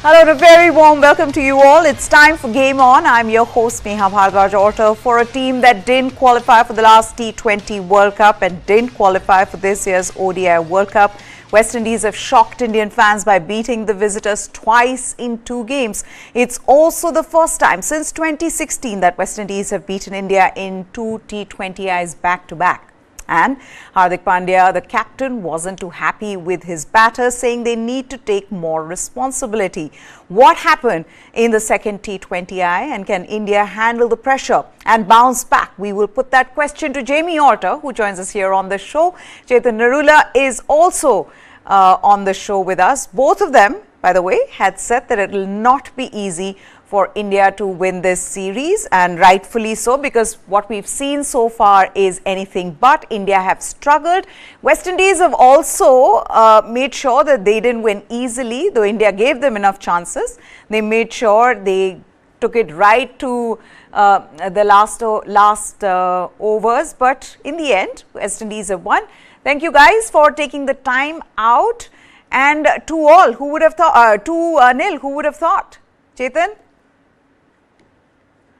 Hello and a very warm welcome to you all. It's time for Game On. I'm your host Neha Bhardwaj. For a team that didn't qualify for the last T20 World Cup and didn't qualify for this year's ODI World Cup, West Indies have shocked Indian fans by beating the visitors twice in 2 games. It's also the first time since 2016 that West Indies have beaten India in 2 T20Is back-to-back. And Hardik Pandya, the captain, wasn't too happy with his batters, saying they need to take more responsibility. What happened in the second T20I, and can India handle the pressure and bounce back? We will put that question to Jamie Orter, who joins us here on the show. Chetan Narula is also on the show with us. Both of them, by the way, had said that it will not be easy for India to win this series, and rightfully so, because what we've seen so far is anything but. India have struggled. West Indies have also made sure that they didn't win easily, though India gave them enough chances. They made sure they took it right to the last overs, but in the end, West Indies have won. Thank you guys for taking the time out, and to all, who would have thought, 2-0, who would have thought? Chetan?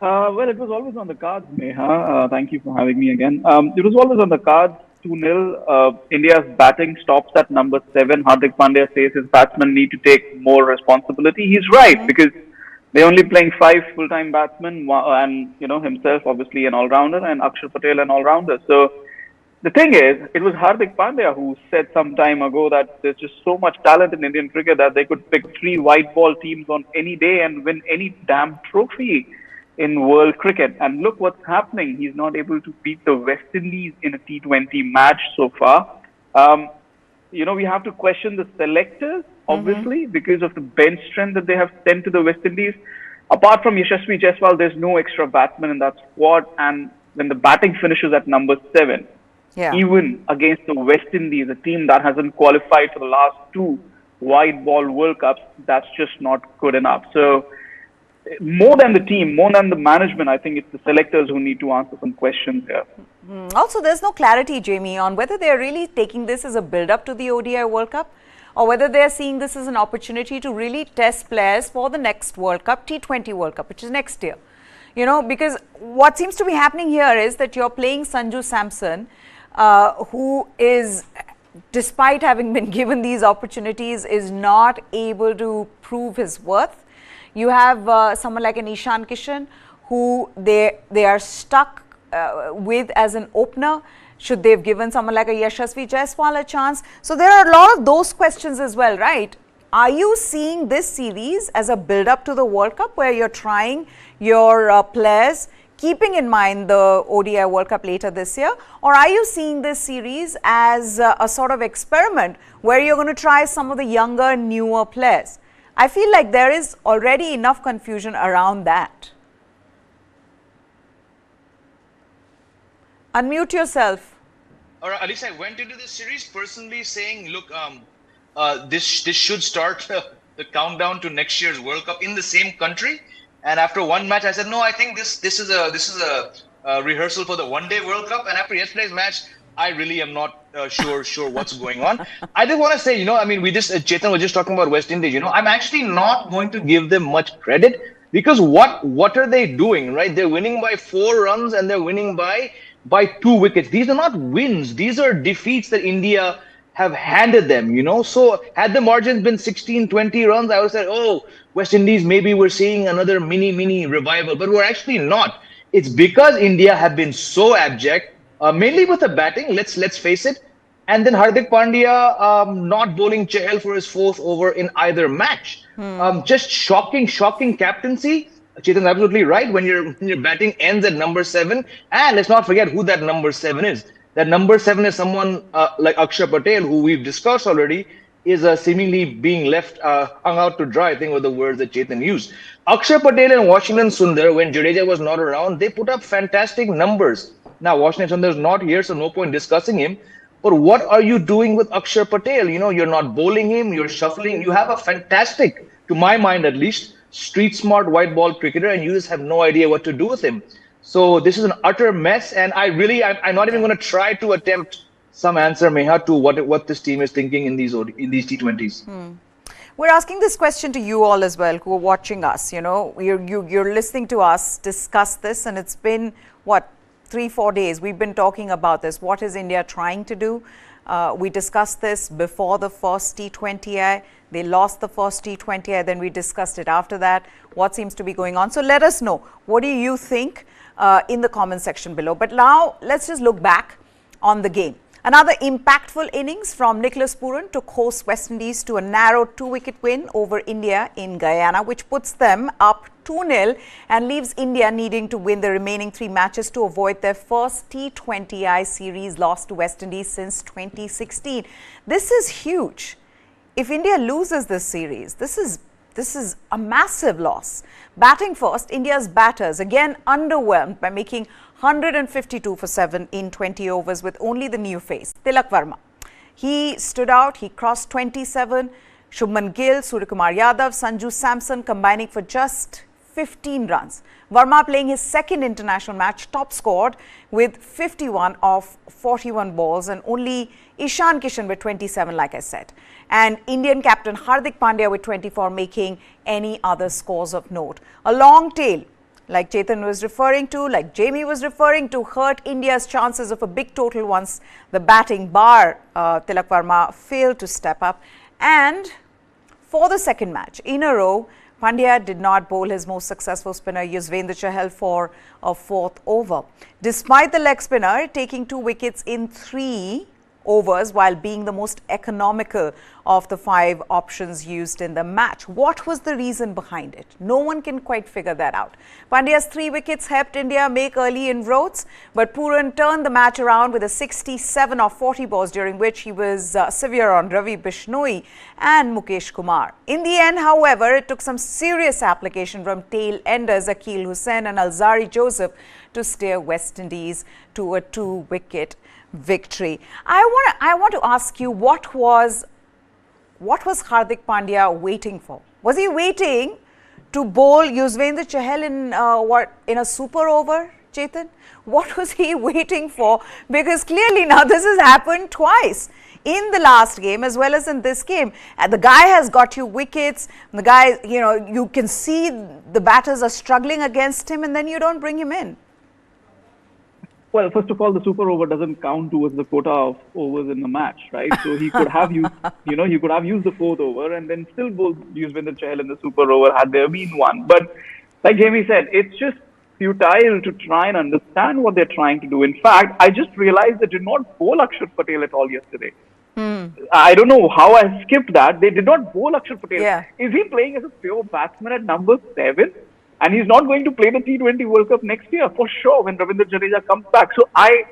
Well, it was always on the cards, Neha. Thank you for having me again. It was always on the cards, 2-0. India's batting stops at number 7. Hardik Pandya says his batsmen need to take more responsibility. He's right, because they're only playing 5 full-time batsmen, and himself obviously an all-rounder, and Akshar Patel an all-rounder. So the thing is, it was Hardik Pandya who said some time ago that there's just so much talent in Indian cricket that they could pick 3 white ball teams on any day and win any damn trophy in world cricket. And look what's happening. He's not able to beat the West Indies in a T20 match so far. We have to question the selectors, obviously, because of the bench strength that they have sent to the West Indies. Apart from Yashasvi Jaiswal, there's no extra batsman in that squad. And when the batting finishes at number 7, even against the West Indies, a team that hasn't qualified for the last 2 white ball World Cups, that's just not good enough. So more than the team, more than the management, I think it's the selectors who need to answer some questions here. Also, there's no clarity, Jamie, on whether they're really taking this as a build-up to the ODI World Cup, or whether they're seeing this as an opportunity to really test players for the next World Cup, T20 World Cup, which is next year. Because what seems to be happening here is that you're playing Sanju Samson, who is, despite having been given these opportunities, is not able to prove his worth. You have someone like an Ishan Kishan, who they are stuck with as an opener. Should they have given someone like a Yashasvi Jaiswal a chance? So there are a lot of those questions as well, right? Are you seeing this series as a build-up to the World Cup, where you're trying your players, keeping in mind the ODI World Cup later this year? Or are you seeing this series as a sort of experiment where you're going to try some of the younger, newer players? I feel like there is already enough confusion around that. Unmute yourself. All right, at least I went into this series personally saying, look, this should start the countdown to next year's World Cup in the same country. And after one match, I said, no, I think this is a rehearsal for the one-day World Cup. And after yesterday's match, I really am not sure what's going on. I just want to say, Chetan was just talking about West Indies. I'm actually not going to give them much credit, because what are they doing, right? They're winning by 4 runs and they're winning by 2 wickets. These are not wins. These are defeats that India have handed them, So had the margins been 16, 20 runs, I would say, oh, West Indies, maybe we're seeing another mini revival, but we're actually not. It's because India have been so abject, mainly with the batting, let's face it. And then Hardik Pandya not bowling Chahal for his 4th over in either match. Just shocking captaincy. Chetan's absolutely right. When your batting ends at number 7, and let's not forget who that number 7 is. That number 7 is someone like Akshar Patel, who we've discussed already, is seemingly being left hung out to dry, I think were the words that Chetan used. Akshar Patel and Washington Sundar, when Jadeja was not around, they put up fantastic numbers. Now, Washington Sundar is not here, so no point discussing him. But what are you doing with Akshar Patel? You're not bowling him, you're shuffling. You have a fantastic, to my mind at least, street smart white ball cricketer, and you just have no idea what to do with him. So this is an utter mess, and I'm not even going to try to attempt some answer, Meha, to what this team is thinking in these T20s. We're asking this question to you all as well who are watching us. You know, you're listening to us discuss this, and it's been, what, 3-4 days we've been talking about this. What is India trying to do? We discussed this before the first T20I. They lost the first T20I, then we discussed it after that. What seems to be going on? So let us know. What do you think in the comment section below? But now let's just look back on the game. Another impactful innings from Nicholas Pooran took host West Indies to a narrow 2-wicket win over India in Guyana, which puts them up 2-0 and leaves India needing to win the remaining 3 matches to avoid their first T20I series loss to West Indies since 2016. This is huge. If India loses this series, this is a massive loss. Batting first, India's batters again underwhelmed by making 152 for 7 in 20 overs with only the new face, Tilak Varma. He stood out, he crossed 27. Shubman Gill, Suryakumar Yadav, Sanju Samson combining for just 15 runs. Varma playing his second international match, top scored with 51 of 41 balls, and only Ishan Kishan with 27, like I said. And Indian captain Hardik Pandya with 24, making any other scores of note. A long tail, like Chetan was referring to, like Jamie was referring to, hurt India's chances of a big total once the batting bar, Tilak Varma, failed to step up. And for the second match in a row, Pandya did not bowl his most successful spinner Yuzvendra Chahal for a 4th over. Despite the leg spinner taking 2 wickets in 3 overs while being the most economical of the 5 options used in the match. What was the reason behind it? No one can quite figure that out. Pandya's 3 wickets helped India make early inroads, but Pooran turned the match around with a 67 of 40 balls, during which he was severe on Ravi Bishnoi and Mukesh Kumar. In the end, however, it took some serious application from tail-enders Akil Hussain and Alzari Joseph to steer West Indies to a 2-wicket victory. I want to ask you, what was Hardik Pandya waiting for? Was he waiting to bowl Yuzvendra Chahal in a super over, Chetan? What was he waiting for? Because clearly now this has happened twice in the last game as well as in this game. And the guy has got you wickets. The guy, you know, you can see the batters are struggling against him, and then you don't bring him in. Well, first of all, the super over doesn't count towards the quota of overs in the match, right? So he could have used, he could have used the 4th over and then still bowled Yuzvendra Chahal in the super over had there been one. But like Jamie said, it's just futile to try and understand what they're trying to do. In fact, I just realized they did not bowl Akshar Patel at all yesterday. I don't know how I skipped that. They did not bowl Akshar Patel. Yeah. Is he playing as a pure batsman at number 7? And he's not going to play the T20 World Cup next year for sure when Ravindra Jadeja comes back. So I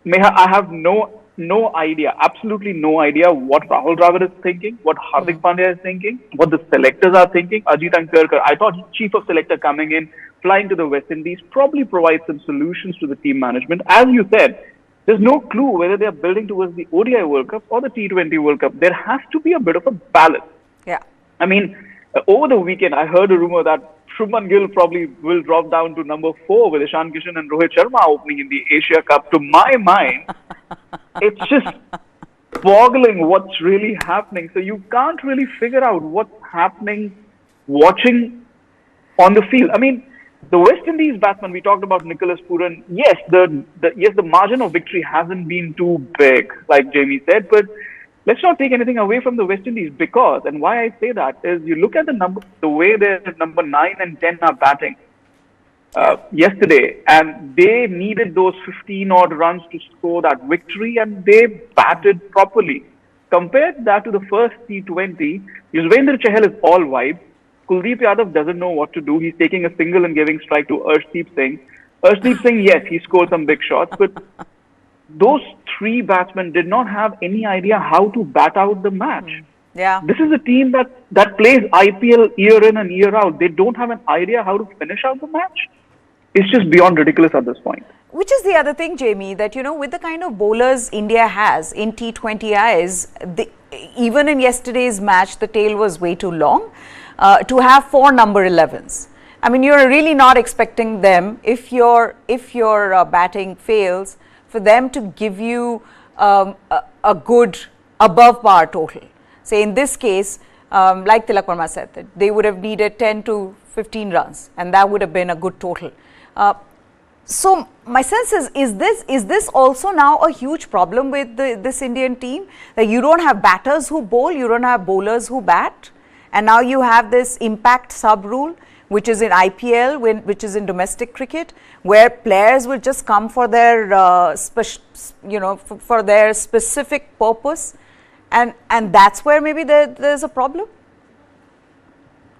have no idea, absolutely no idea what Rahul Dravid is thinking, what Hardik Pandya is thinking, what the selectors are thinking. Ajit Ankarkar, I thought chief of selector coming in, flying to the West Indies, probably provides some solutions to the team management. As you said, there's no clue whether they are building towards the ODI World Cup or the T20 World Cup. There has to be a bit of a balance. Yeah. I mean, over the weekend, I heard a rumor that Shubman Gill probably will drop down to number 4 with Ishan Kishan and Rohit Sharma opening in the Asia Cup. To my mind, it's just boggling what's really happening. So you can't really figure out what's happening watching on the field. I mean, the West Indies batsman, we talked about Nicholas Pooran. Yes, the margin of victory hasn't been too big, like Jamie said, but let's not take anything away from the West Indies, because, and why I say that is, you look at the way their number 9 and 10 are batting yesterday, and they needed those 15 odd runs to score that victory, and they batted properly. Compared that to the first T20, Yuzvendra Chahal is all wide. Kuldeep Yadav doesn't know what to do. He's taking a single and giving strike to Arshdeep Singh. Arshdeep Singh, yes, he scored some big shots, but those 3 batsmen did not have any idea how to bat out the match. Yeah. This is a team that plays IPL year in and year out. They don't have an idea how to finish out the match. It's just beyond ridiculous at this point. Which is the other thing, Jamie, that, you know, with the kind of bowlers India has in T20Is, even in yesterday's match, the tail was way too long to have 4 number 11s. I mean, you're really not expecting them, if your batting fails, for them to give you a good above par total. Say in this case, like Tilak Varma said, that they would have needed 10 to 15 runs, and that would have been a good total. So my sense is this also now a huge problem with this Indian team? That you don't have batters who bowl, you don't have bowlers who bat, and now you have this impact sub rule, which is in IPL, which is in domestic cricket, where players will just come for their for their specific purpose, and that's where maybe there's a problem.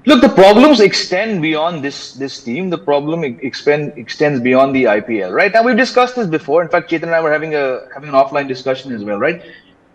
Look, the problems extend beyond this team. The problem extends beyond the IPL. Right now, we've discussed this before. In fact, Chetan and I were having an offline discussion as well. Right?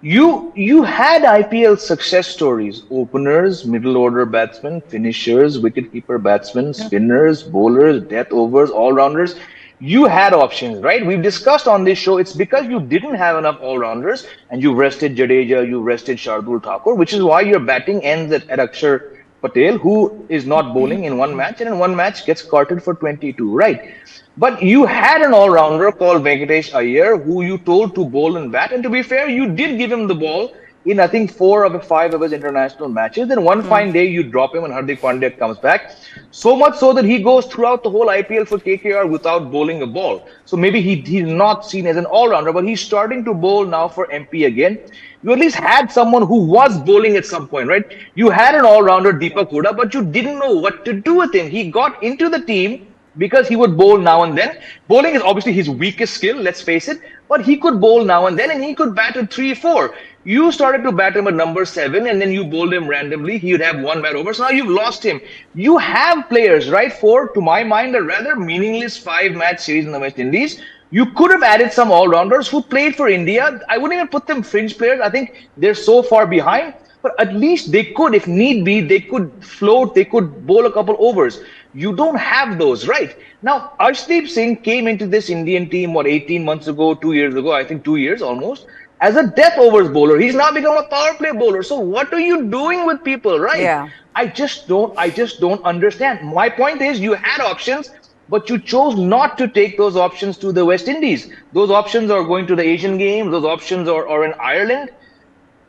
You had IPL success stories: openers, middle order batsmen, finishers, wicketkeeper batsmen, spinners, bowlers, death overs, all rounders. You had options, right? We've discussed on this show. It's because you didn't have enough all rounders, and you rested Jadeja, you rested Shardul Thakur, which is why your batting ends at Akshar Patel, who is not bowling in one match, and in one match gets carted for 22, right? But you had an all-rounder called Venkatesh Iyer, who you told to bowl and bat, and to be fair, you did give him the ball in, I think, 4 of the 5 of his international matches. Then one fine day, you drop him and Hardik Pandya comes back. So much so that he goes throughout the whole IPL for KKR without bowling a ball. So maybe he's not seen as an all-rounder, but he's starting to bowl now for MP again. You at least had someone who was bowling at some point, right? You had an all-rounder, Deepak Hooda, but you didn't know what to do with him. He got into the team because he would bowl now and then. Bowling is obviously his weakest skill, let's face it, but he could bowl now and then, and he could bat at 3-4. You started to bat him at number 7, and then you bowled him randomly. He would have 1 bat over. So now you've lost him. You have players, right, for, to my mind, a rather meaningless 5-match series in the West Indies. You could have added some all-rounders who played for India. I wouldn't even put them fringe players. I think they're so far behind. But at least they could, if need be, they could float, they could bowl a couple overs. You don't have those, right? Now, Arshdeep Singh came into this Indian team, 18 months ago, 2 years ago, I think 2 years almost, as a death overs bowler. He's now become a power play bowler. So what are you doing with people, right? Yeah. I just don't understand. My point is, you had options, but you chose not to take those options to the West Indies. Those options are going to the Asian Games. Those options are in Ireland.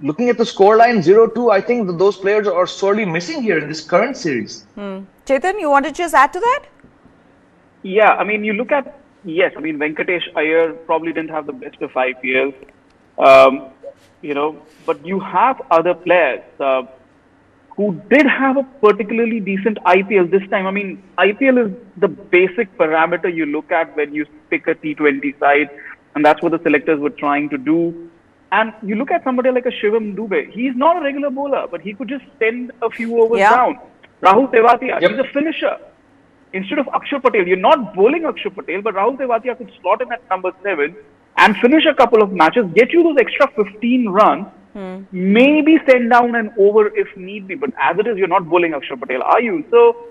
Looking at the scoreline 0-2, I think that those players are sorely missing here in this current series. Chetan, you want to just add to that? Yeah, I mean, you look at, yes, I mean, Venkatesh Iyer probably didn't have the best of IPLs, but you have other players who did have a particularly decent IPL this time. I mean, IPL is the basic parameter you look at when you pick a T20 side, and that's what the selectors were trying to do. And you look at somebody like a Shivam Dube. He's not a regular bowler, but he could just send a few overs down. Rahul Tewatia, he's a finisher. Instead of Akshar Patel, you're not bowling Akshar Patel, but Rahul Tewatia could slot in at number 7 and finish a couple of matches, get you those extra 15 runs, maybe send down an over if need be. But as it is, you're not bowling Akshar Patel, are you? So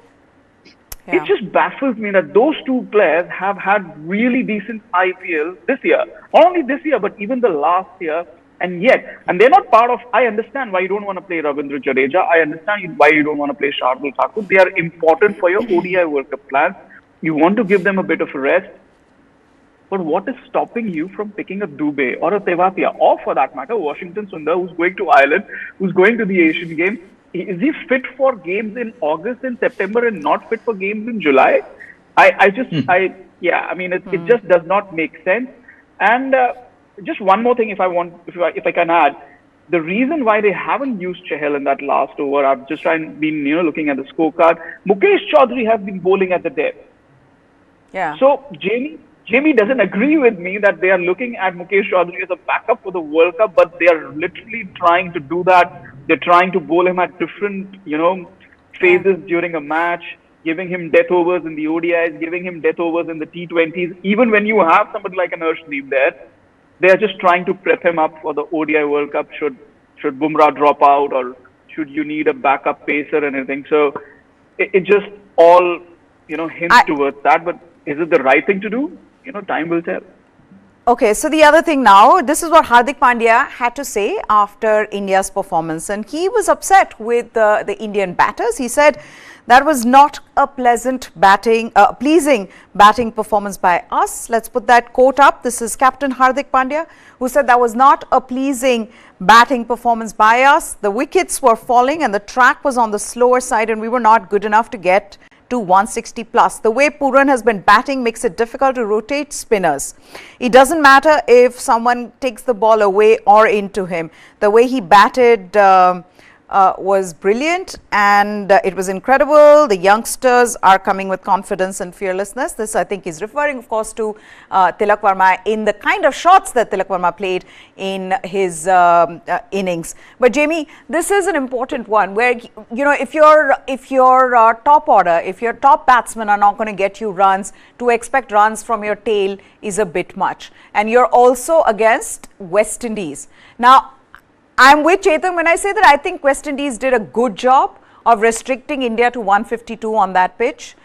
it just baffles me that those two players have had really decent IPL this year. Not only this year, but even the last year. And they're not part of, I understand why you don't want to play Ravindra Jadeja. I understand why you don't want to play Shardul Thakur. They are important for your ODI World Cup plans. You want to give them a bit of a rest. But what is stopping you from picking a Dube or a Tewatia, or for that matter, Washington Sundar, who's going to Ireland, who's going to the Asian Games? Is he fit for games in August and September and not fit for games in July? I mean, it just does not make sense. And just one more thing, if I can add, the reason why they haven't used Chahal in that last over, I've just been looking at the scorecard. Mukesh Chaudhary has been bowling at the depth. Yeah. So Jamie doesn't agree with me that they are looking at Mukesh Chaudhary as a backup for the World Cup, but they are literally trying to do that. They're trying to bowl him at different, phases during a match, giving him death overs in the ODIs, giving him death overs in the T20s. Even when you have somebody like an Arshdeep there, they are just trying to prep him up for the ODI World Cup should Bumrah drop out, or should you need a backup pacer and anything. So it just all, hints towards that. But is it the right thing to do? Time will tell. Okay, so the other thing now, this is what Hardik Pandya had to say after India's performance, and he was upset with the Indian batters. He said That was not a pleasing batting performance by us. Let's put that quote up. This is Captain Hardik Pandya, who said that was not a pleasing batting performance by us. The wickets were falling and the track was on the slower side and we were not good enough to get to 160 plus. The way Pooran has been batting makes it difficult to rotate spinners. It doesn't matter if someone takes the ball away or into him. The way he batted was brilliant and it was incredible. The youngsters are coming with confidence and fearlessness. This, I think, is referring, of course, to Tilak Varma in the kind of shots that Tilak Varma played in his innings. But Jamie, this is an important one where, you know, if your top order, if your top batsmen are not going to get you runs, to expect runs from your tail is a bit much. And you're also against West Indies. Now, I'm with Chetan when I say that I think West Indies did a good job of restricting India to 152 on that pitch,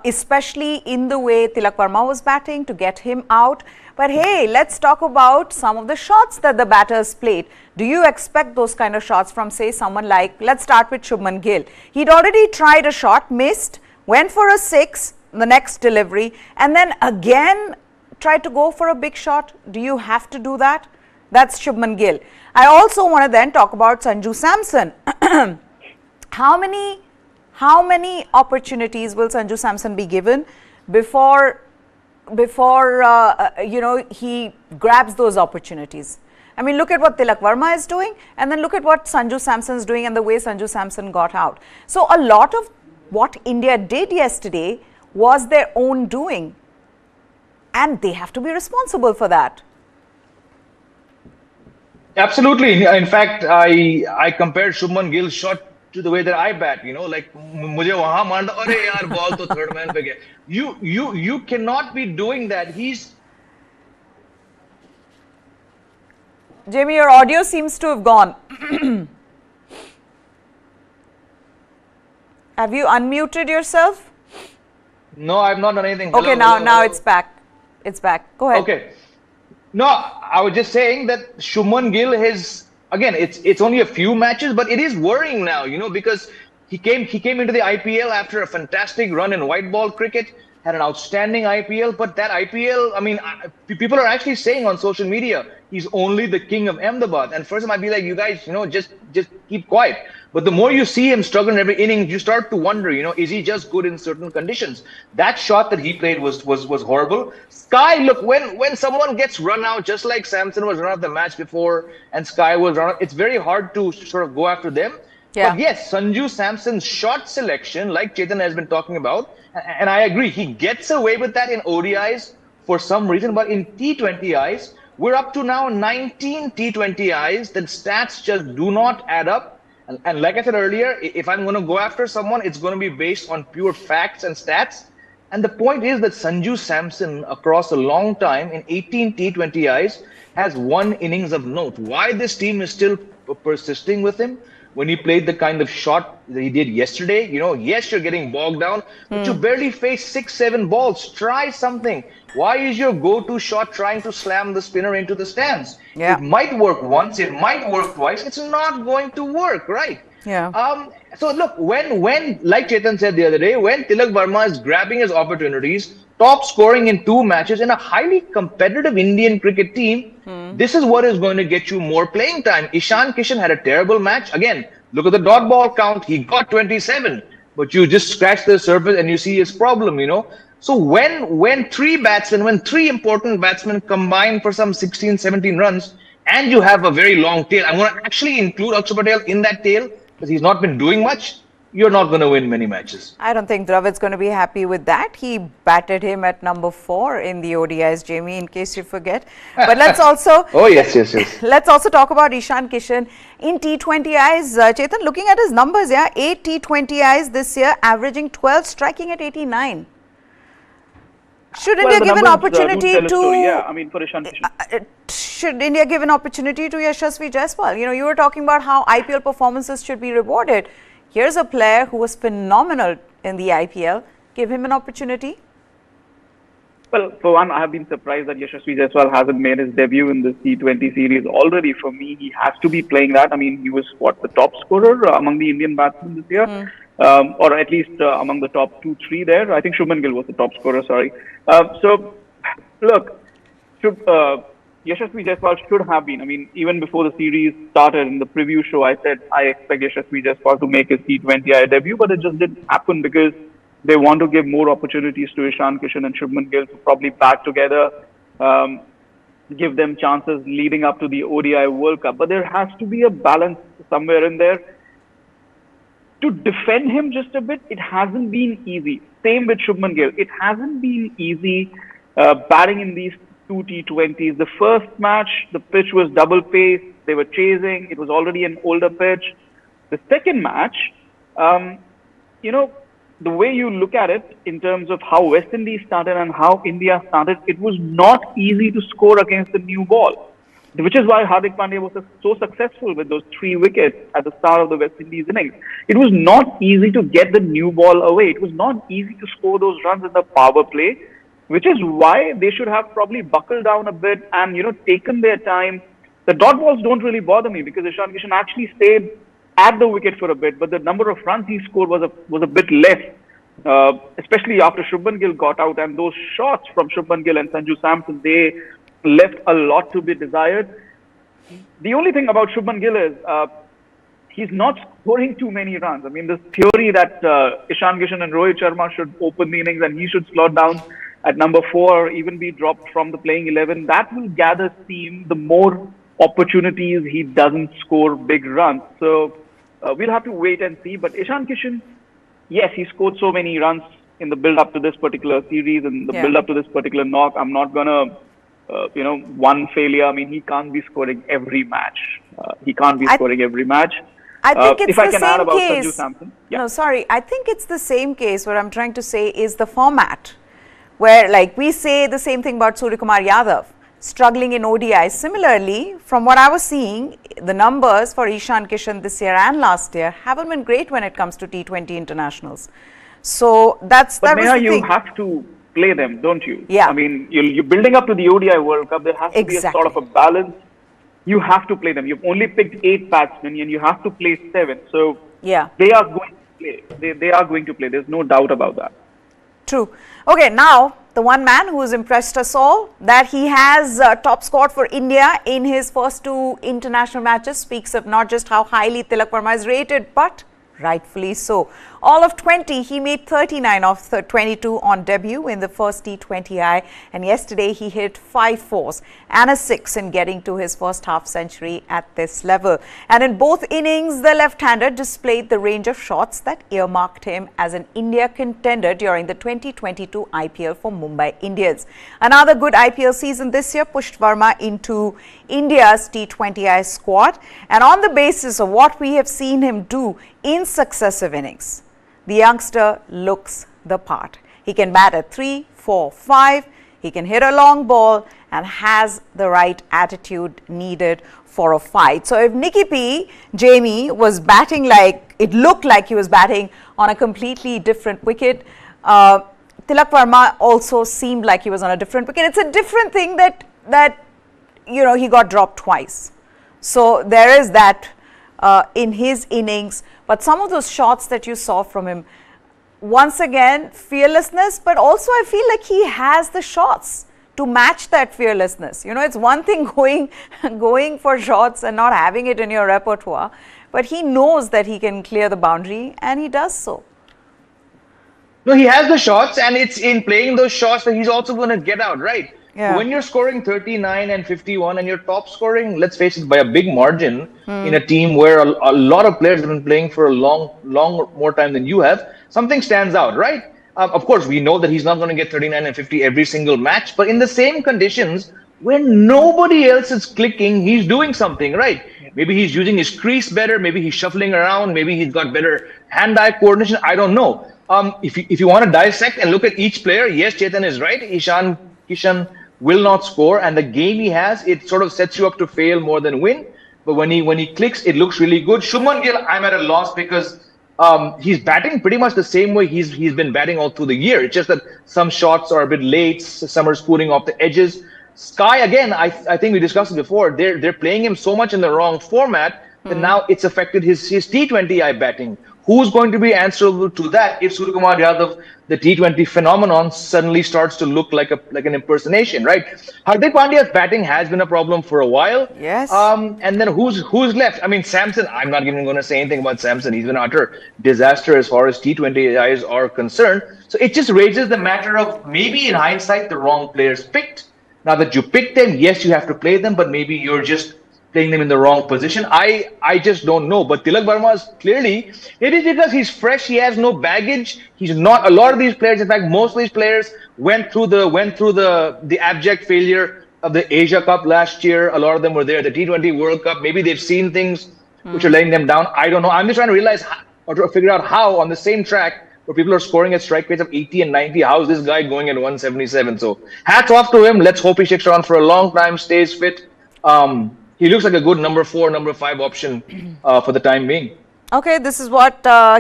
especially in the way Tilak Varma was batting to get him out. But hey, let's talk about some of the shots that the batters played. Do you expect those kind of shots from, say, someone like, let's start with Shubman Gill. He'd already tried a shot, missed, went for a 6, the next delivery, and then again tried to go for a big shot. Do you have to do that? That's Shubman Gill. I also want to then talk about Sanju Samson. How many opportunities will Sanju Samson be given before you know, he grabs those opportunities? I mean, look at what Tilak Varma is doing and then look at what Sanju Samson is doing and the way Sanju Samson got out. So a lot of what India did yesterday was their own doing and they have to be responsible for that. Absolutely. In fact, I compared Shubman Gill's shot to the way that I bat. You know, like मुझे वहाँ मारना, अरे यार ball तो third man पे गया. You cannot be doing that. Jamie, your audio seems to have gone. Have you unmuted yourself? No, I've not done anything. Okay, now it's back. It's back. Go ahead. Okay. No, I was just saying that Shubman Gill has, again, it's only a few matches, but it is worrying now, you know, because he came into the IPL after a fantastic run in white ball cricket, had an outstanding IPL, but that IPL, I mean, people are actually saying on social media, he's only the king of Ahmedabad. And first I might be like, you guys, you know, just keep quiet. But the more you see him struggle in every inning, you start to wonder, you know, is he just good in certain conditions? That shot that he played was horrible. Sky, look, when someone gets run out, just like Samson was run out the match before and Sky was run out, it's very hard to sort of go after them. Yeah. But yes, Sanju Samson's shot selection, like Chetan has been talking about, and I agree, he gets away with that in ODIs for some reason, but in T20Is, we're up to now 19 T20Is. The stats just do not add up. And like I said earlier, if I'm going to go after someone, it's going to be based on pure facts and stats. And the point is that Sanju Samson, across a long time, in 18 T20Is, has one innings of note. Why this team is still persisting with him when he played the kind of shot that he did yesterday? You know, yes, you're getting bogged down, but you barely faced 6-7 balls. Try something. Why is your go-to shot trying to slam the spinner into the stands? Yeah. It might work once, it might work twice. It's not going to work, right? Yeah. So look, when like Chetan said the other day, when Tilak Varma is grabbing his opportunities, top scoring in 2 matches in a highly competitive Indian cricket team, this is what is going to get you more playing time. Ishan Kishan had a terrible match. Again, look at the dot ball count. He got 27, but you just scratch the surface and you see his problem, you know. So when 3 important batsmen combine for some 16, 17 runs, and you have a very long tail, I'm going to actually include Akshar Patel in that tail because he's not been doing much. You're not going to win many matches. I don't think Dravid's going to be happy with that. He batted him at number 4 in the ODIs, Jamie, in case you forget. But let's also... Oh, yes. Let's also talk about Ishan Kishan in T20Is. Chetan, looking at his numbers, yeah, 8 T20Is this year, averaging 12, striking at 89. Should India give an opportunity to... Yeah, I mean, for Ishan Kishan. Should India give an opportunity to Yashasvi Jaiswal? You know, you were talking about how IPL performances should be rewarded. Here's a player who was phenomenal in the IPL. Give him an opportunity. Well, for one, I have been surprised that Yashasvi Jaiswal hasn't made his debut in this T20 series already. For me, he has to be playing that. I mean, he was, the top scorer among the Indian batsmen this year. or at least among the top 2, 3 there. I think Shubman Gill was the top scorer, sorry. So, look, Yashasvi Jaiswal should have been. I mean, even before the series started in the preview show, I said I expect Yashasvi Jaiswal to make his T20I debut, but it just didn't happen because they want to give more opportunities to Ishan Kishan and Shubman Gill to probably bat together, give them chances leading up to the ODI World Cup. But there has to be a balance somewhere in there. To defend him just a bit, it hasn't been easy. Same with Shubman Gill. It hasn't been easy batting in these 2 T20s. The first match, the pitch was double pace. They were chasing. It was already an older pitch. The second match, the way you look at it in terms of how West Indies started and how India started, it was not easy to score against the new ball, which is why Hardik Pandya was so successful with those 3 wickets at the start of the West Indies innings. It was not easy to get the new ball away. It was not easy to score those runs in the power play, which is why they should have probably buckled down a bit and, taken their time. The dot balls don't really bother me because Ishan Kishan actually stayed at the wicket for a bit, but the number of runs he scored was a bit less, especially after Shubman Gill got out, and those shots from Shubman Gill and Sanju Samson, they left a lot to be desired. The only thing about Shubman Gill is he's not scoring too many runs. I mean, this theory that Ishan Kishan and Rohit Sharma should open the innings and he should slot down at number 4 or even be dropped from the playing 11, that will gather steam the more opportunities he doesn't score big runs. So we'll have to wait and see. But Ishan Kishan, yes, he scored so many runs in the build-up to this particular series and the build-up to this particular knock. I'm not going to, one failure. I mean, he can't be scoring every match. I think it's if I the can add same about case. Sanju Samson. Yeah. No, sorry. I think it's the same case. What I'm trying to say is the format where, like, we say the same thing about Suryakumar Yadav struggling in ODI. Similarly, from what I was seeing, the numbers for Ishan Kishan this year and last year haven't been great when it comes to T20 internationals. So that was the thing. You have to play them, don't you? Yeah. I mean, you're building up to the ODI World Cup. There has to be a sort of a balance. You have to play them. You've only picked 8 batsmen and you have to play 7. So they are going to play. They are going to play. There's no doubt about that. True. Okay, now the one man who has impressed us all, that he has top scored for India in his first 2 international matches, speaks of not just how highly Tilak Varma is rated, but rightfully so. All of 20, he made 39 of 22 on debut in the first T20I, and yesterday he hit 5 fours and a 6 in getting to his first half century at this level. And in both innings, the left-hander displayed the range of shots that earmarked him as an India contender during the 2022 IPL for Mumbai Indians. Another good IPL season this year pushed Varma into India's T20I squad, and on the basis of what we have seen him do in successive innings, the youngster looks the part. He can bat at 3, 4, 5. He can hit a long ball and has the right attitude needed for a fight. So if Nicky P, Jamie, was batting like, it looked like he was batting on a completely different wicket, Tilak Varma also seemed like he was on a different wicket. It's a different thing that he got dropped twice. So there is that in his innings. But some of those shots that you saw from him, once again, fearlessness, but also I feel like he has the shots to match that fearlessness. It's one thing going for shots and not having it in your repertoire, but he knows that he can clear the boundary and he does so. No, he has the shots, and it's in playing those shots that he's also going to get out, right? Yeah. When you're scoring 39 and 51 and you're top scoring, let's face it, by a big margin in a team where a lot of players have been playing for a long more time than you have, something stands out, right? Of course, we know that he's not going to get 39 and 50 every single match, but in the same conditions, when nobody else is clicking, he's doing something, right? Maybe he's using his crease better, maybe he's shuffling around, maybe he's got better hand-eye coordination, I don't know. If you want to dissect and look at each player, yes, Chetan is right. Ishan Kishan will not score, and the game he has, it sort of sets you up to fail more than win. But when he clicks, it looks really good. Shubman Gill, I'm at a loss because he's batting pretty much the same way he's been batting all through the year. It's just that some shots are a bit late, some are spooling off the edges. Sky, again, I think we discussed it before. They're playing him so much in the wrong format that now it's affected his T20I batting. Who's going to be answerable to that if Suryakumar Yadav, the T20 phenomenon, suddenly starts to look like an impersonation, right? Hardik Pandya's batting has been a problem for a while. Yes. And then who's left? I mean, Samson. I'm not even going to say anything about Samson. He's been an utter disaster as far as T20 eyes are concerned. So it just raises the matter of maybe in hindsight the wrong players picked. Now that you pick them, yes, you have to play them, but maybe you're just playing them in the wrong position. I just don't know. But Tilak Varma is clearly, it is because he's fresh, he has no baggage. He's not, a lot of these players, in fact, most of these players went through the abject failure of the Asia Cup last year. A lot of them were there, the T20 World Cup. Maybe they've seen things which are letting them down. I don't know. I'm just trying to realize or to figure out how on the same track where people are scoring at strike rates of 80 and 90, how is this guy going at 177? So hats off to him. Let's hope he sticks around for a long time, stays fit. He looks like a good number 4, number 5 option for the time being. Okay, this is what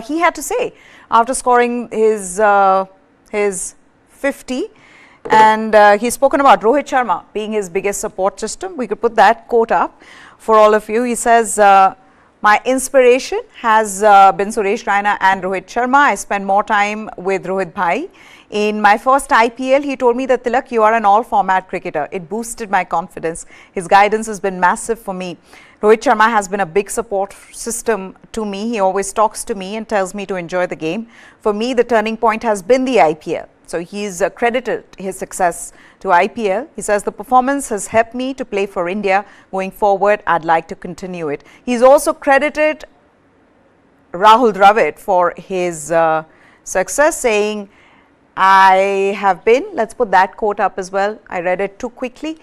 he had to say after scoring his 50, and he's spoken about Rohit Sharma being his biggest support system. We could put that quote up for all of you. He says, my inspiration has been Suresh Raina and Rohit Sharma. I spend more time with Rohit Bhai. In my first IPL, he told me that, Tilak, you are an all-format cricketer. It boosted my confidence. His guidance has been massive for me. Rohit Sharma has been a big support system to me. He always talks to me and tells me to enjoy the game. For me, the turning point has been the IPL. So he's credited his success to IPL. He says the performance has helped me to play for India. Going forward, I'd like to continue it. He's also credited Rahul Dravid for his success, saying, I have been, let's put that quote up as well. I read it too quickly.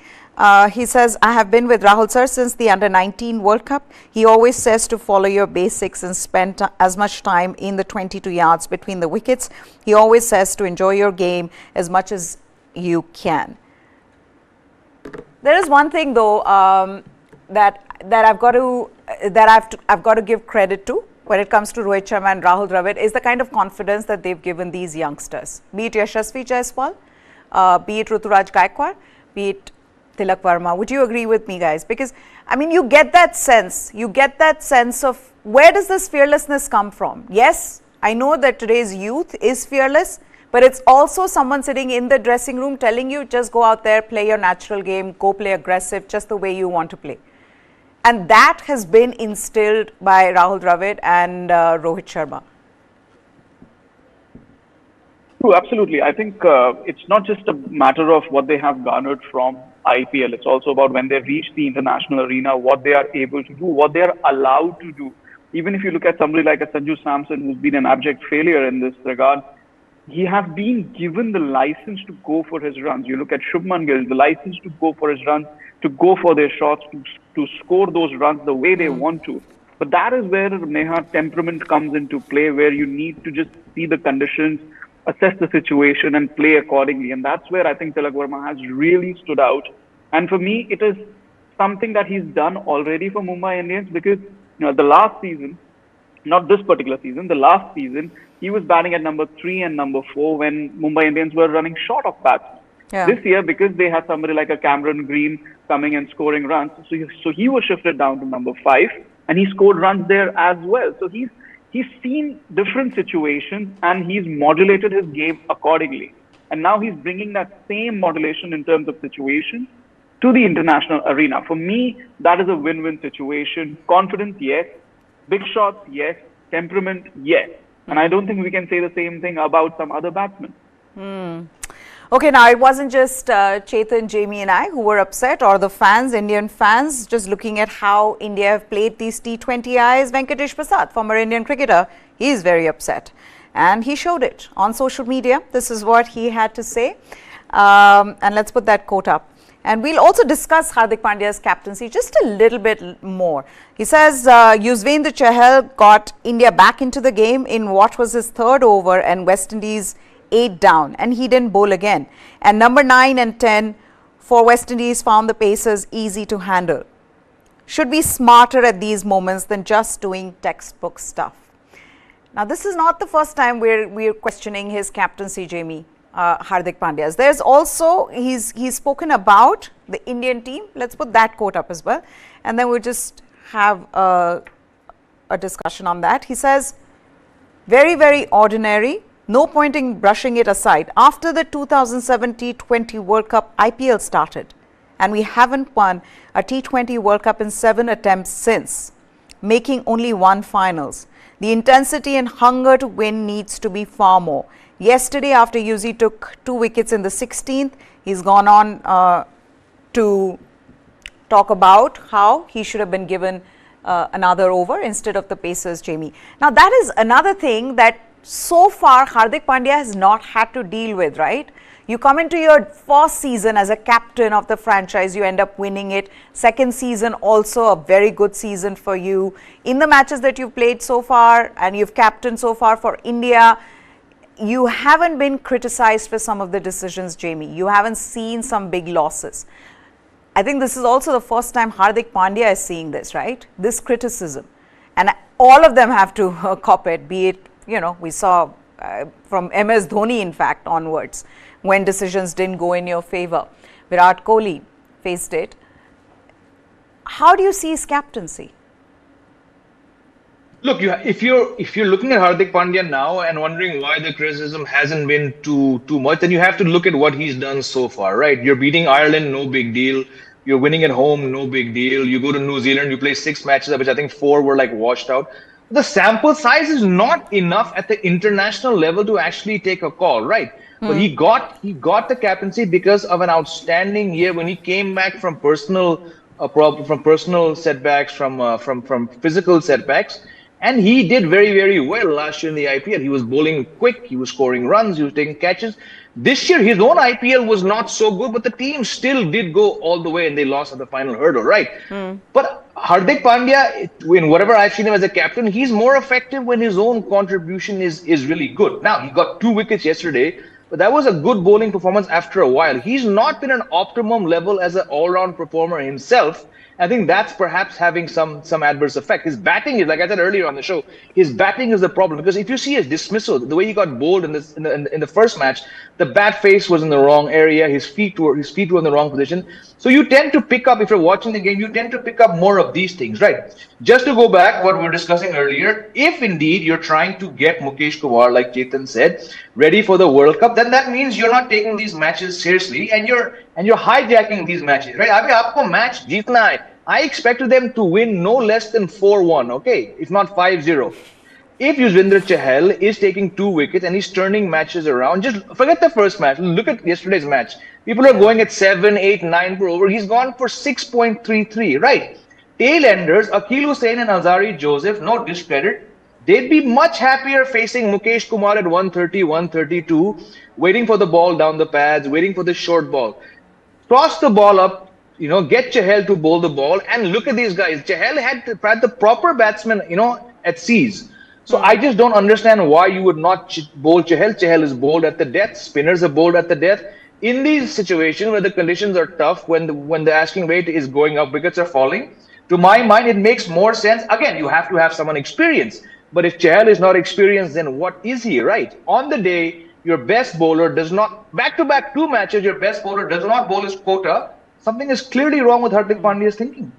He says, I have been with Rahul sir since the Under-19 World Cup. He always says to follow your basics and spend as much time in the 22 yards between the wickets. He always says to enjoy your game as much as you can. There is one thing though that I've got to give credit to when it comes to Rohit Sharma and Rahul Dravid is the kind of confidence that they've given these youngsters, be it Yashasvi Jaiswal, be it Ruturaj Gaikwad, be it Tilak Varma. Would you agree with me, guys? Because, I mean, you get that sense of where does this fearlessness come from? Yes, I know that today's youth is fearless, but it's also someone sitting in the dressing room telling you, just go out there, play your natural game, go play aggressive, just the way you want to play. And that has been instilled by Rahul Dravid and Rohit Sharma. True, absolutely. I think it's not just a matter of what they have garnered from IPL. It's also about when they reach the international arena, what they are able to do, what they are allowed to do. Even if you look at somebody like a Sanju Samson, who's been an abject failure in this regard, he has been given the license to go for his runs. You look at Shubman Gill, the license to go for his runs, to go for their shots, to score those runs the way they want to. But that is where Neha temperament comes into play, where you need to just see the conditions, assess the situation and play accordingly. And that's where I think Tilak Varma has really stood out. And for me, it is something that he's done already for Mumbai Indians, because the last season, not this particular season, the last season, he was batting at number 3 and number 4 when Mumbai Indians were running short of batsmen. Yeah. This year, because they had somebody like a Cameron Green coming and scoring runs, so he was shifted down to number 5, and he scored runs there as well. So he's seen different situations and he's modulated his game accordingly. And now he's bringing that same modulation in terms of situation to the international arena. For me, that is a win-win situation. Confidence, yes. Big shots, yes. Temperament, yes. And I don't think we can say the same thing about some other batsmen. Okay, now it wasn't just Chetan, Jamie and I who were upset, or the fans, Indian fans, just looking at how India have played these T20Is. Venkatesh Prasad, former Indian cricketer, he is very upset. And he showed it on social media. This is what he had to say. And let's put that quote up. And we'll also discuss Hardik Pandya's captaincy just a little bit more. He says, Yuzvendra Chahal got India back into the game in what was his 3rd over, and West Indies 8 down, and he didn't bowl again. And number 9 and 10 for West Indies found the Pacers easy to handle. Should be smarter at these moments than just doing textbook stuff. Now, this is not the first time we're questioning his captaincy, Jamie, Hardik Pandya's. There's also, he's spoken about the Indian team. Let's put that quote up as well. And then we'll just have a discussion on that. He says, very, very ordinary. No point in brushing it aside. After the 2007 T20 World Cup, IPL started, and we haven't won a T20 World Cup in 7 attempts since, making only 1 finals. The intensity and hunger to win needs to be far more. Yesterday, after Yuzi took 2 wickets in the 16th, he's gone on to talk about how he should have been given another over instead of the Pacers, Jamie. Now, that is another thing that so far Hardik Pandya has not had to deal with, right? You come into your first season as a captain of the franchise, you end up winning it. Second season, also a very good season for you. In the matches that you've played so far and you've captained so far for India, you haven't been criticized for some of the decisions, Jamie. You haven't seen some big losses. I think this is also the first time Hardik Pandya is seeing this, right? This criticism. And all of them have to cop it, be it, you know, we saw from MS Dhoni, in fact, onwards, when decisions didn't go in your favor. Virat Kohli faced it. How do you see his captaincy? Look, if you're looking at Hardik Pandya now and wondering why the criticism hasn't been too much, then you have to look at what he's done so far, right? You're beating Ireland, no big deal. You're winning at home, no big deal. You go to New Zealand, you play 6 matches, of which I think 4 were like washed out. The sample size is not enough at the international level to actually take a call, right? But he got the captaincy because of an outstanding year when he came back from personal setbacks, from physical setbacks, and he did very, very well last year in the IPL. He was bowling quick, he was scoring runs, he was taking catches. This year, his own IPL was not so good, but the team still did go all the way and they lost at the final hurdle, right? But Hardik Pandya, in whatever I've seen him as a captain, he's more effective when his own contribution is really good. Now, he got 2 wickets yesterday, but that was a good bowling performance after a while. He's not been an optimum level as an all-round performer himself. I think that's perhaps having some adverse effect. His batting is, like I said earlier on the show, his batting is the problem. Because if you see his dismissal, the way he got bowled in the first match, the bat face was in the wrong area. His feet were in the wrong position. So you tend to pick up, if you're watching the game, you tend to pick up more of these things, right? Just to go back what we were discussing earlier, if indeed you're trying to get Mukesh Kumar, like Chetan said, ready for the World Cup, then that means you're not taking these matches seriously and you're hijacking these matches, right? Abhi aapko match jeetna hai. I expected them to win no less than 4-1, okay, if not 5-0. If Yuzvendra Chahal is taking 2 wickets and he's turning matches around, just forget the first match. Look at yesterday's match. People are going at 7, 8, 9 per over. He's gone for 6.33, right? Tail-enders, Akhil Hussain and Azari Joseph, no discredit. They'd be much happier facing Mukesh Kumar at 130, 132, waiting for the ball down the pads, waiting for the short ball. Toss the ball up, you know, get Chahal to bowl the ball, and look at these guys. Chahal had the proper batsman, you know, at seas. So I just don't understand why you would not bowl Chahal. Chahal is bowled at the death. Spinners are bowled at the death. In these situations where the conditions are tough, when the asking rate is going up, wickets are falling, to my mind, it makes more sense. Again, you have to have someone experienced. But if Chahal is not experienced, then what is he, right? On the day, your best bowler does not, back-to-back 2 matches, your best bowler does not bowl his quota, something is clearly wrong with Hardik Pandya's thinking.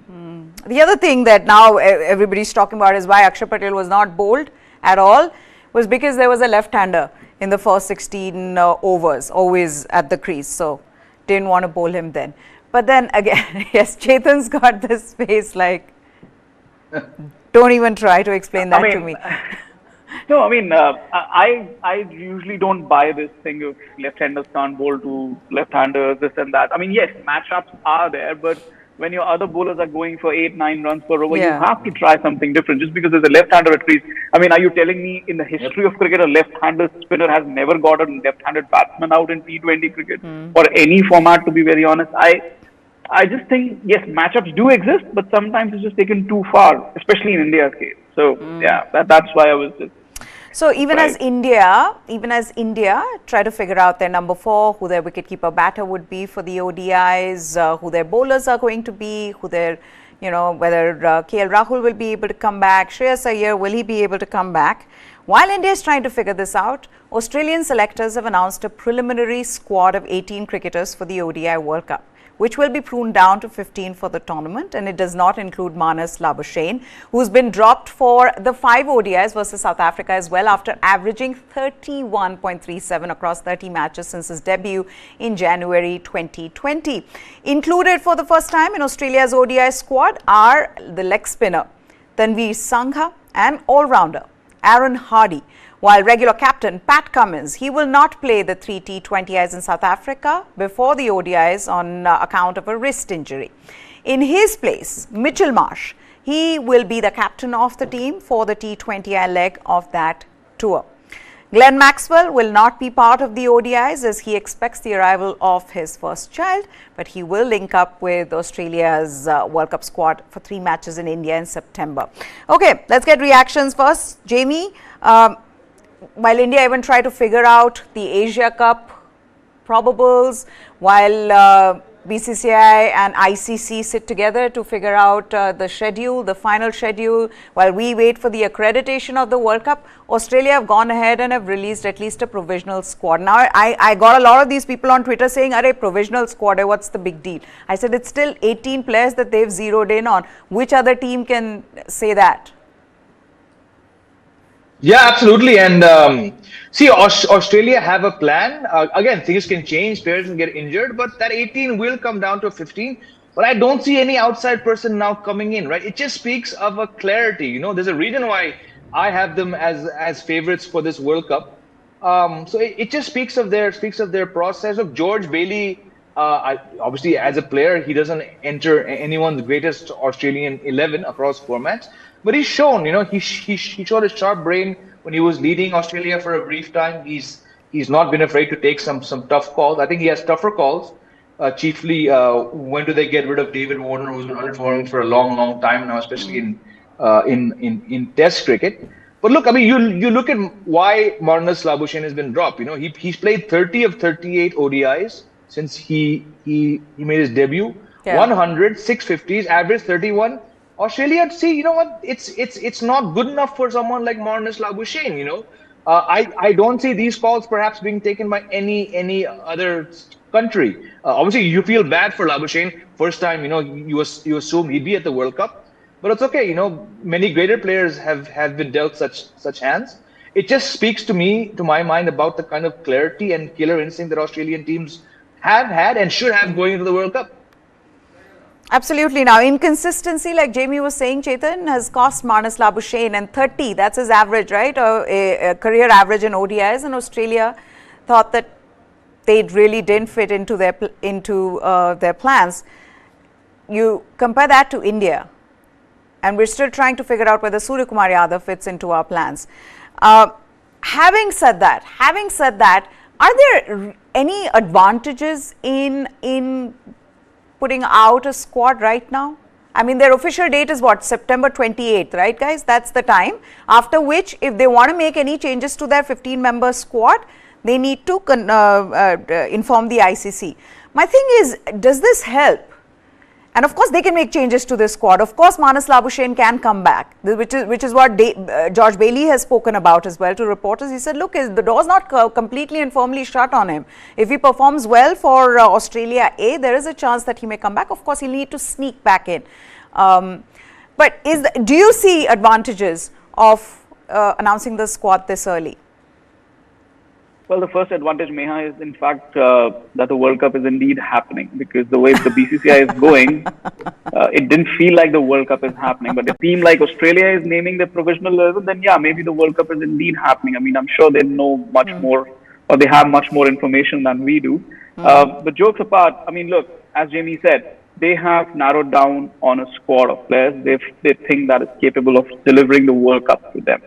The other thing that now everybody's talking about is why Akshar Patel was not bowled at all, was because there was a left-hander in the first 16 overs, always at the crease. So, didn't want to bowl him then. But then again, yes, Chetan's got this face like, don't even try to explain that to me. No, I mean, I usually don't buy this thing of left-handers can't bowl to left-handers, this and that. I mean, yes, matchups are there, but when your other bowlers are going for 8, 9 runs per over, you have to try something different. Just because there's a left-hander at crease. I mean, are you telling me in the history of cricket, a left-handed spinner has never got a left-handed batsman out in T20 cricket or any format, to be very honest? I just think, yes, matchups do exist, but sometimes it's just taken too far, especially in India's case. So, yeah, that's why I was just... So even as India try to figure out their number 4, who their wicketkeeper batter would be for the ODIs, who their bowlers are going to be, who their, you know, whether KL Rahul will be able to come back, Shreyas Iyer, will he be able to come back? While India is trying to figure this out, Australian selectors have announced a preliminary squad of 18 cricketers for the ODI World Cup. which will be pruned down to 15 for the tournament, and it does not include Manas Labuschagne, who's been dropped for the 5 ODIs versus South Africa as well after averaging 31.37 across 30 matches since his debut in January 2020. Included for the first time in Australia's ODI squad are the leg spinner Tanveer Sangha and all-rounder Aaron Hardy, while regular captain Pat Cummins, he will not play the 3 T20Is in South Africa before the ODIs on account of a wrist injury. In his place, Mitchell Marsh, he will be the captain of the team for the T20I leg of that tour. Glenn Maxwell will not be part of the ODIs as he expects the arrival of his first child, but he will link up with Australia's World Cup squad for 3 matches in India in September. Okay, let's get reactions first. Jamie, while India even try to figure out the Asia Cup probables, while BCCI and ICC sit together to figure out the schedule, the final schedule, while we wait for the accreditation of the World Cup, Australia have gone ahead and have released at least a provisional squad. Now, I got a lot of these people on Twitter saying, "Arey, provisional squad, what's the big deal?" I said, it's still 18 players that they've zeroed in on. Which other team can say that? Yeah, absolutely. And see, Australia have a plan. Again, things can change, players can get injured, but that 18 will come down to 15. But I don't see any outside person now coming in, right? It just speaks of a clarity. You know, there's a reason why I have them as favorites for this World Cup. So it just speaks of their process. Of George Bailey, obviously as a player, he doesn't enter anyone's greatest Australian 11 across formats. But he's shown, you know, he showed a sharp brain when he was leading Australia for a brief time. He's not been afraid to take some tough calls. I think he has tougher calls. Chiefly, when do they get rid of David Warner, who's been underperforming for a long time now, especially in Test cricket. But look, I mean, you look at why Manas Labuschagne has been dropped. You know, he's played 30 of 38 ODIs since he made his debut. Yeah. 100, 650s, average 31. Australia, see, you know what? It's not good enough for someone like Manas Labuschagne. You know, I don't see these calls perhaps being taken by any other country. Obviously, you feel bad for Labuschagne. First time, you know, you assume he'd be at the World Cup, but it's okay. You know, many greater players have been dealt such hands. It just speaks to my mind, about the kind of clarity and killer instinct that Australian teams have had and should have going into the World Cup. Absolutely. Now, inconsistency, like Jamie was saying, Chetan, has cost Manas Labuschagne, and 30, that's his average, right? A career average in ODIs, and Australia thought that they really didn't fit into their plans. You compare that to India, and we're still trying to figure out whether Suryakumar Yadav fits into our plans. Having said that, are there any advantages in putting out a squad right now? I mean, their official date is what, September 28th, right, guys? That's the time. After which, if they want to make any changes to their 15-member squad, they need to inform the ICC. My thing is, does this help? And of course, they can make changes to this squad. Of course, Manas Labuschagne can come back, which is what George Bailey has spoken about as well to reporters. He said, look, the door's not completely and firmly shut on him. If he performs well for Australia A, there is a chance that he may come back. Of course, he'll need to sneak back in. But do you see advantages of announcing the squad this early? Well, the first advantage, Meha, is in fact that the World Cup is indeed happening, because the way the BCCI is going, it didn't feel like the World Cup is happening. But a team like Australia is naming the provisional 11, then yeah, maybe the World Cup is indeed happening. I mean, I'm sure they know much more, or they have much more information than we do. But jokes apart, I mean, look, as Jamie said, they have narrowed down on a squad of players they think that is capable of delivering the World Cup to them.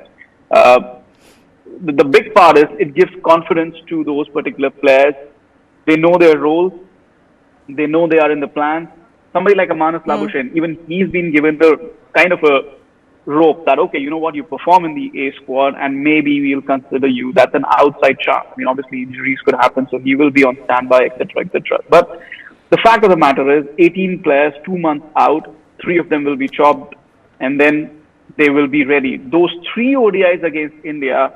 The big part is it gives confidence to those particular players. They know their roles. They know they are in the plan. Somebody like a Manas Labuschagne, even he's been given the kind of a rope that, okay, you know what, you perform in the A squad and maybe we'll consider you. That's an outside chance. I mean, obviously injuries could happen, so he will be on standby, etc., etc. But the fact of the matter is 18 players, 2 months out, 3 of them will be chopped and then they will be ready. Those 3 ODIs against India,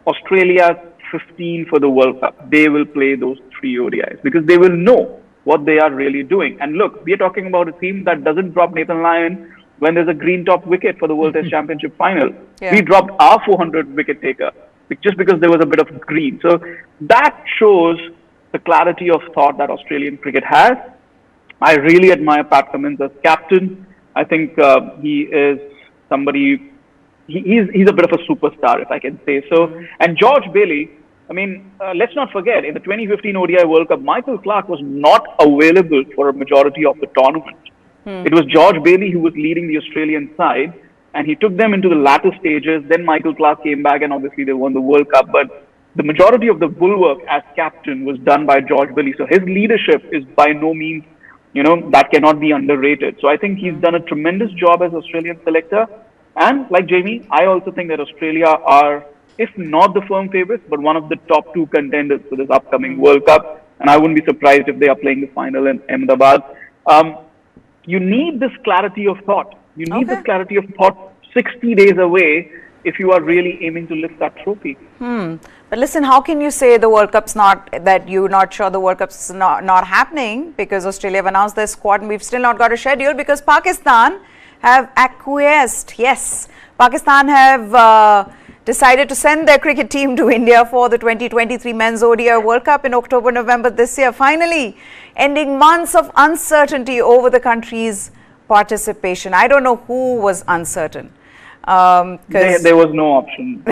Australia's 15 for the World Cup, they will play those 3 ODIs because they will know what they are really doing. And look, we are talking about a team that doesn't drop Nathan Lyon when there's a green top wicket for the World Test Championship final. Yeah. We dropped our 400 wicket taker just because there was a bit of green. So that shows the clarity of thought that Australian cricket has. I really admire Pat Cummins as captain. I think he is somebody, he's a bit of a superstar, if I can say so. And George Bailey, I mean, let's not forget, in the 2015 ODI World Cup, Michael Clarke was not available for a majority of the tournament. It was George Bailey who was leading the Australian side, and he took them into the latter stages. Then Michael Clarke came back, and obviously they won the World Cup. But the majority of the bulwark as captain was done by George Bailey. So his leadership is by no means, that cannot be underrated. So I think he's done a tremendous job as Australian selector. And like Jamie, I also think that Australia are, if not the firm favorites, but one of the top two contenders for this upcoming World Cup. And I wouldn't be surprised if they are playing the final in Ahmedabad. You need this clarity of thought. You need this clarity of thought 60 days away if you are really aiming to lift that trophy. But listen, how can you say the World Cup's that you're not sure the World Cup's not happening, because Australia have announced their squad and we've still not got a schedule, because Pakistan have acquiesced. Yes, Pakistan have decided to send their cricket team to India for the 2023 Men's ODI World Cup in October, November this year, finally ending months of uncertainty over the country's participation. I don't know who was uncertain. There was no option.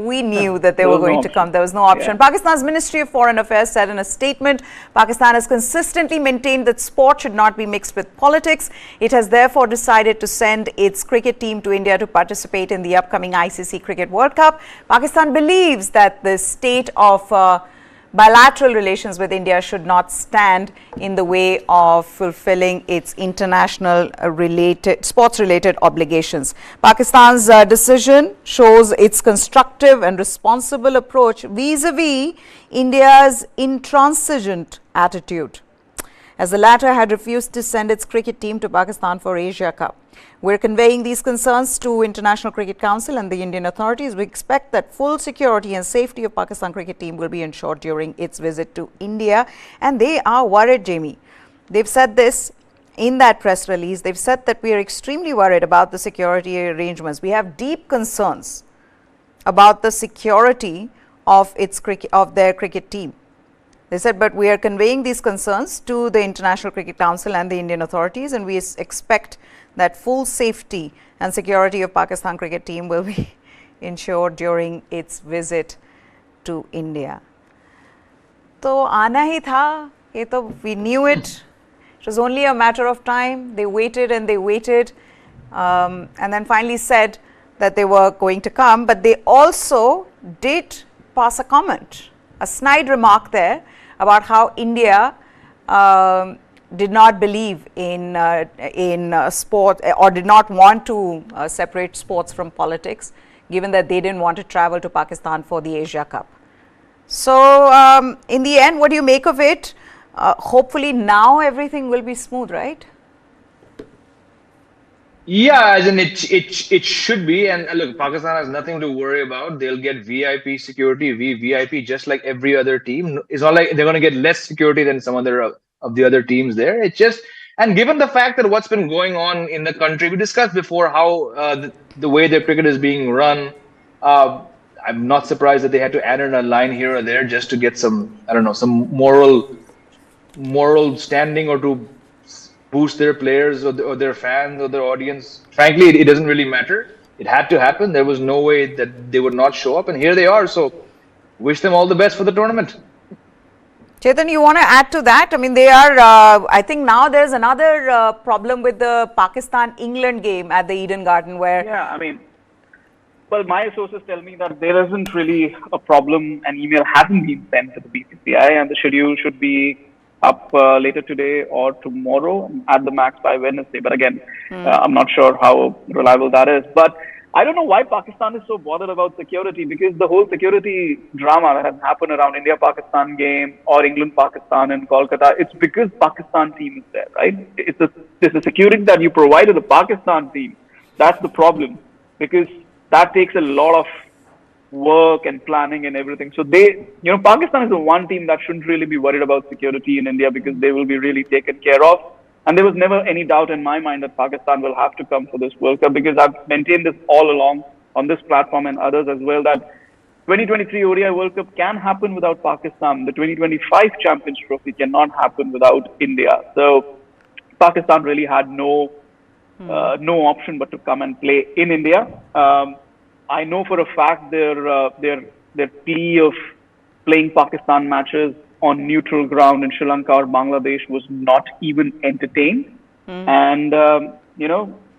We knew that they were going to come. There was no option. Yeah. Pakistan's Ministry of Foreign Affairs said in a statement, Pakistan has consistently maintained that sport should not be mixed with politics. It has therefore decided to send its cricket team to India to participate in the upcoming ICC Cricket World Cup. Pakistan believes that the state of bilateral relations with India should not stand in the way of fulfilling its international sports-related obligations. Pakistan's decision shows its constructive and responsible approach vis-a-vis India's intransigent attitude, as the latter had refused to send its cricket team to Pakistan for Asia Cup. We're conveying these concerns to International Cricket Council and the Indian authorities. We expect that full security and safety of Pakistan cricket team will be ensured during its visit to India. And they are worried, Jamie. They've said this in that press release. They've said that we are extremely worried about the security arrangements. We have deep concerns about the security of their cricket team. They said, but we are conveying these concerns to the International Cricket Council and the Indian authorities, and we expect that full safety and security of Pakistan cricket team will be ensured during its visit to India. तो आना ही था, ये तो we knew it. It was only a matter of time. They waited and they waited, and then finally said that they were going to come. But they also did pass a comment, a snide remark there about how India did not believe in sport, or did not want to separate sports from politics, given that they didn't want to travel to Pakistan for the Asia Cup. So in the end, what do you make of it? Hopefully now everything will be smooth, right? Yeah, as in it should be. And look, Pakistan has nothing to worry about. They'll get VIP security, VIP, just like every other team. It's not like they're going to get less security than some other of the other teams there. It's just, and given the fact that what's been going on in the country, we discussed before how the way their cricket is being run, I'm not surprised that they had to add in a line here or there just to get some, I don't know, some moral standing, or to boost their players or their fans or their audience. Frankly, it doesn't really matter. It had to happen. There was no way that they would not show up, and here they are. So wish them all the best for the tournament. Chetan, you want to add to that? I mean, they are, I think now there's another problem with the Pakistan-England game at the Eden Garden where... Yeah, I mean, well, my sources tell me that there isn't really a problem. An email hasn't been sent to the BCCI, and the schedule should be up later today or tomorrow, at the max by Wednesday. But again, I'm not sure how reliable that is. But I don't know why Pakistan is so bothered about security, because the whole security drama that has happened around India-Pakistan game or England-Pakistan in Kolkata, it's because Pakistan team is there, right? It's the security that you provide to the Pakistan team. That's the problem, because that takes a lot of work and planning and everything. So Pakistan is the one team that shouldn't really be worried about security in India because they will be really taken care of. And there was never any doubt in my mind that Pakistan will have to come for this World Cup because I've maintained this all along on this platform and others as well that 2023 ODI World Cup can happen without Pakistan. The 2025 Champions Trophy cannot happen without India. So Pakistan really had no option but to come and play in India. I know for a fact their plea of playing Pakistan matches on neutral ground in Sri Lanka or Bangladesh was not even entertained. And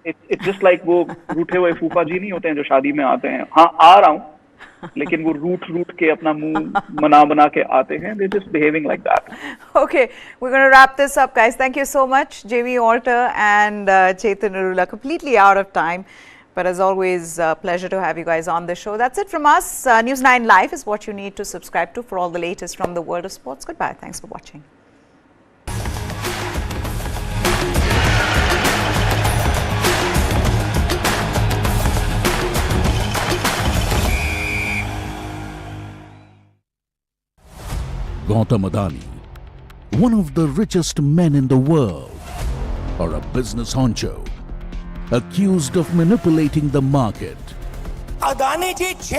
it's just like वो रूठे हुए फूफा जी नहीं होते हैं जो शादी में आते हैं. हाँ आ रहा हूँ लेकिन वो रूठ के अपना मुंह बना के आते हैं. They're just behaving like that. Okay, we're going to wrap this up, guys. Thank you so much, Jamie Alter and Chetan Arula. Completely out of time. But as always, pleasure to have you guys on the show. That's it from us. News 9 Live is what you need to subscribe to for all the latest from the world of sports. Goodbye. Thanks for watching. Gautam Adani, one of the richest men in the world, or a business honcho, accused of manipulating the market. Adani ji 6